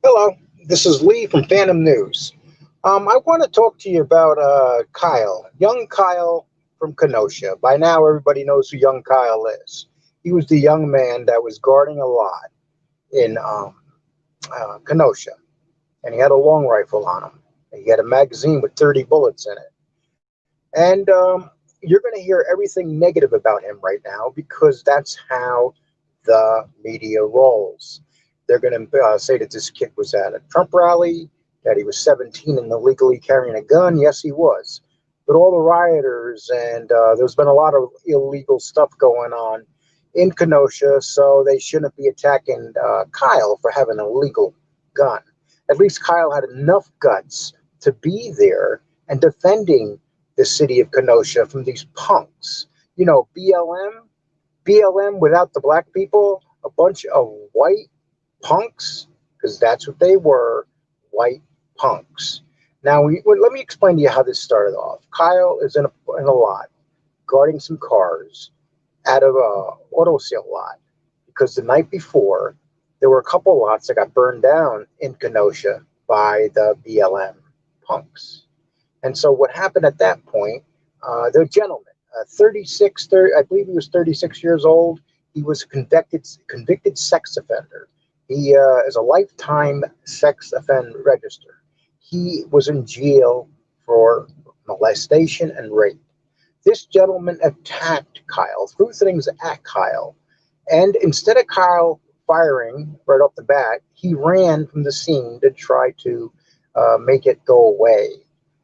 Hello, this is Lee from Phantom News. I want to talk to you about Kyle, young Kyle from Kenosha. By now, everybody knows who young Kyle is. He was the young man that was guarding a lot in Kenosha, and he had a long rifle on him. He had a magazine with 30 bullets in it. And you're going to hear everything negative about him right now because that's how the media rolls. They're going to say that this kid was at a Trump rally, that he was 17 and illegally carrying a gun. Yes, he was. But all the rioters, and there's been a lot of illegal stuff going on in Kenosha, so they shouldn't be attacking Kyle for having an illegal gun. At least Kyle had enough guts to be there and defending the city of Kenosha from these punks. You know, BLM without the black people, a bunch of white punks, because that's what they were, white punks. Now, let me explain to you how this started off. Kyle is in a lot, guarding some cars at a auto sale lot, because the night before, there were a couple lots that got burned down in Kenosha by the BLM punks. And so what happened at that point, the gentleman, 36, 30, I believe he was 36 years old. He was a convicted sex offender. He is a lifetime sex offender register. He was in jail for molestation and rape. This gentleman attacked Kyle, threw things at Kyle, and instead of Kyle firing right off the bat, he ran from the scene to try to make it go away.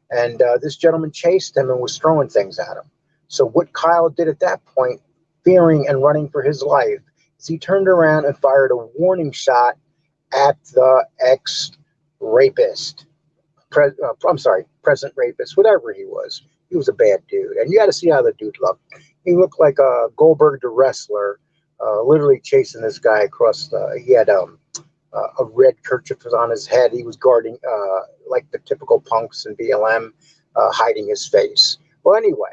And this gentleman chased him and was throwing things at him. So what Kyle did at that point, fearing and running for his life, is he turned around and fired a warning shot at the ex-rapist. I'm sorry, present rapist, whatever he was. He was a bad dude. And you got to see how the dude looked. He looked like a Goldberg the wrestler, literally chasing this guy across he had a red kerchief on his head. He was guarding, like the typical punks in BLM, hiding his face. Well, anyway,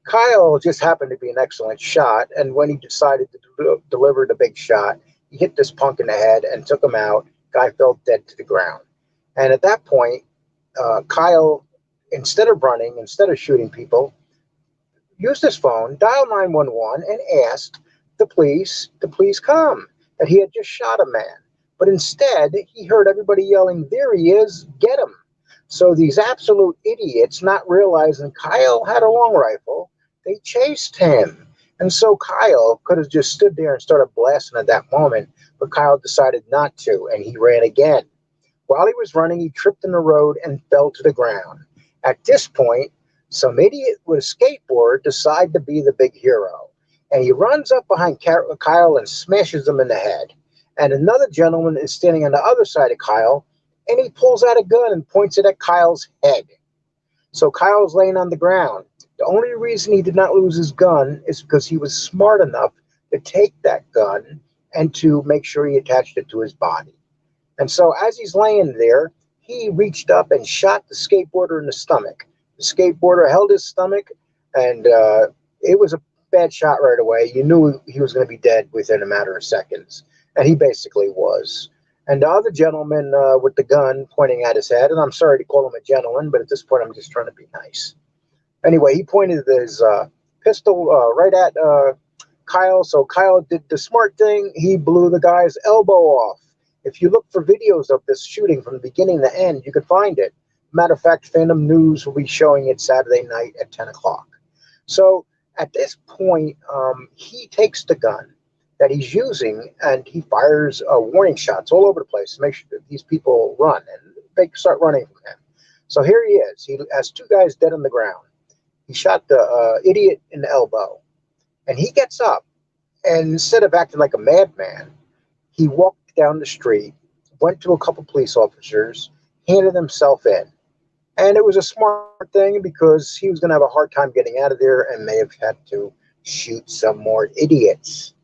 Kyle just happened to be an excellent shot, and when he decided to deliver the big shot, he hit this punk in the head and took him out. Guy fell dead to the ground. And at that point, Kyle, instead of running, instead of shooting people, used his phone, dialed 911, and asked the police to please come, that he had just shot a man. But instead, he heard everybody yelling, "There he is, get him." So these absolute idiots, not realizing Kyle had a long rifle, they chased him. And so Kyle could have just stood there and started blasting at that moment, but Kyle decided not to, and he ran again. While he was running, he tripped in the road and fell to the ground. At this point, some idiot with a skateboard decided to be the big hero, and he runs up behind Kyle and smashes him in the head. And another gentleman is standing on the other side of Kyle, and he pulls out a gun and points it at Kyle's head. So Kyle's laying on the ground. The only reason he did not lose his gun is because he was smart enough to take that gun and to make sure he attached it to his body. And so as he's laying there, he reached up and shot the skateboarder in the stomach. The skateboarder held his stomach, and it was a bad shot right away. You knew he was going to be dead within a matter of seconds, and he basically was. And the other gentleman with the gun pointing at his head, and I'm sorry to call him a gentleman, but at this point I'm just trying to be nice. Anyway, he pointed his pistol right at Kyle, so Kyle did the smart thing. He blew the guy's elbow off. If you look for videos of this shooting from the beginning to end, you can find it. Matter of fact, Phantom News will be showing it Saturday night at 10 o'clock. So at this point, he takes the gun that he's using and he fires warning shots all over the place to make sure that these people run and they start running from him. So here he is. He has two guys dead on the ground. He shot the idiot in the elbow. And he gets up, and instead of acting like a madman, he walked down the street, went to a couple police officers, handed himself in. And it was a smart thing because he was going to have a hard time getting out of there and may have had to shoot some more idiots.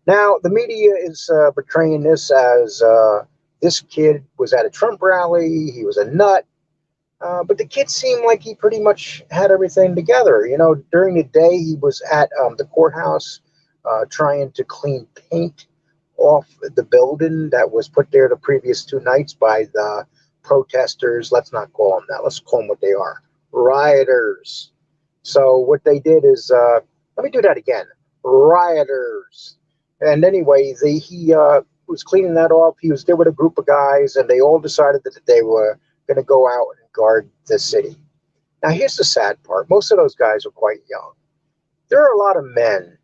Now, the media is portraying this as this kid was at a Trump rally, he was a nut. But the kid seemed like he pretty much had everything together. You know, during the day, he was at the courthouse trying to clean paint off the building that was put there the previous 2 nights by the protesters. Let's not call them that. Let's call them what they are, rioters. So what they did is, let me do that again, rioters. And anyway, he was cleaning that off. He was there with a group of guys, and they all decided that they were going to go out and guard the city. Now, here's the sad part. Most of those guys are quite young. There are a lot of men,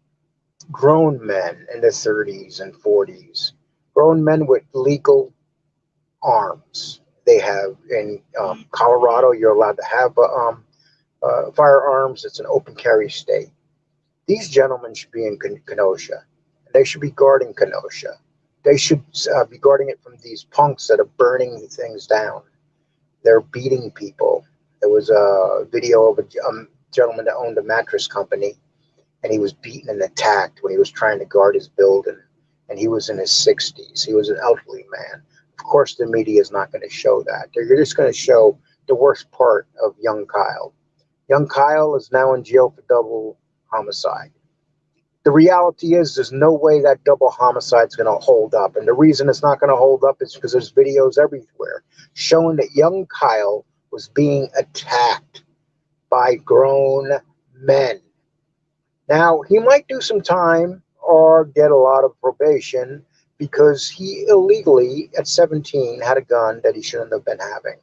grown men in their 30s and 40s, grown men with legal arms. They have, in Colorado, you're allowed to have firearms. It's an open carry state. These gentlemen should be in Kenosha. They should be guarding Kenosha. They should be guarding it from these punks that are burning things down. They're beating people. There was a video of a gentleman that owned a mattress company, and he was beaten and attacked when he was trying to guard his building. And he was in his 60s. He was an elderly man. Of course, the media is not going to show that. They're just going to show the worst part of young Kyle. Young Kyle is now in jail for double homicide. The reality is there's no way that double homicide is going to hold up. And the reason it's not going to hold up is because there's videos everywhere showing that young Kyle was being attacked by grown men. Now, he might do some time or get a lot of probation because he illegally, at 17, had a gun that he shouldn't have been having.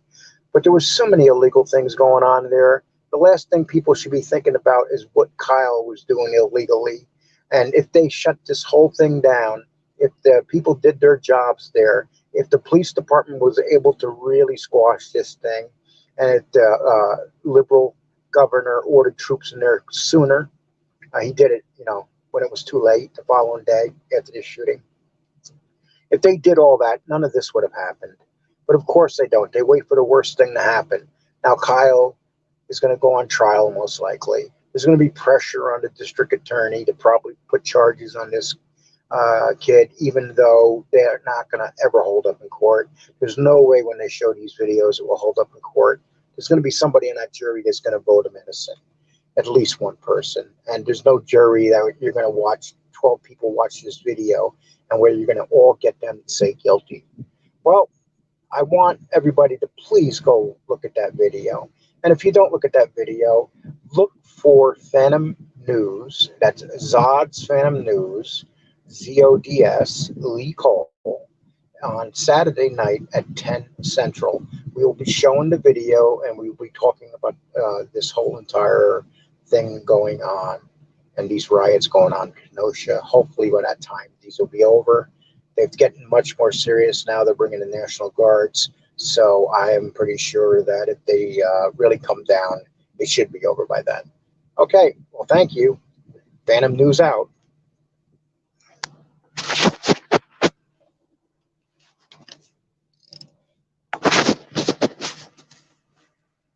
But there were so many illegal things going on there. The last thing people should be thinking about is what Kyle was doing illegally. And if they shut this whole thing down, if the people did their jobs there, if the police department was able to really squash this thing, and if the liberal governor ordered troops in there sooner, he did it, when it was too late, the following day after this shooting. If they did all that, none of this would have happened. But of course they don't. They wait for the worst thing to happen. Now Kyle is going to go on trial most likely. There's going to be pressure on the district attorney to probably put charges on this kid, even though they're not going to ever hold up in court. There's no way when they show these videos it will hold up in court. There's going to be somebody in that jury that's going to vote him innocent, at least one person. And there's no jury that you're going to watch 12 people watch this video and where you're going to all get them to say guilty. Well, I want everybody to please go look at that video. And if you don't look at that video, look for Phantom News. That's Zod's Phantom News, ZODS, Lee Cole, on Saturday night at 10 Central. We will be showing the video, and we will be talking about this whole entire thing going on and these riots going on in Kenosha. Hopefully by that time, these will be over. They're getting much more serious now. They're bringing the National Guards. So I am pretty sure that if they really come down, it should be over by then. Okay, well, thank you. Phantom News out.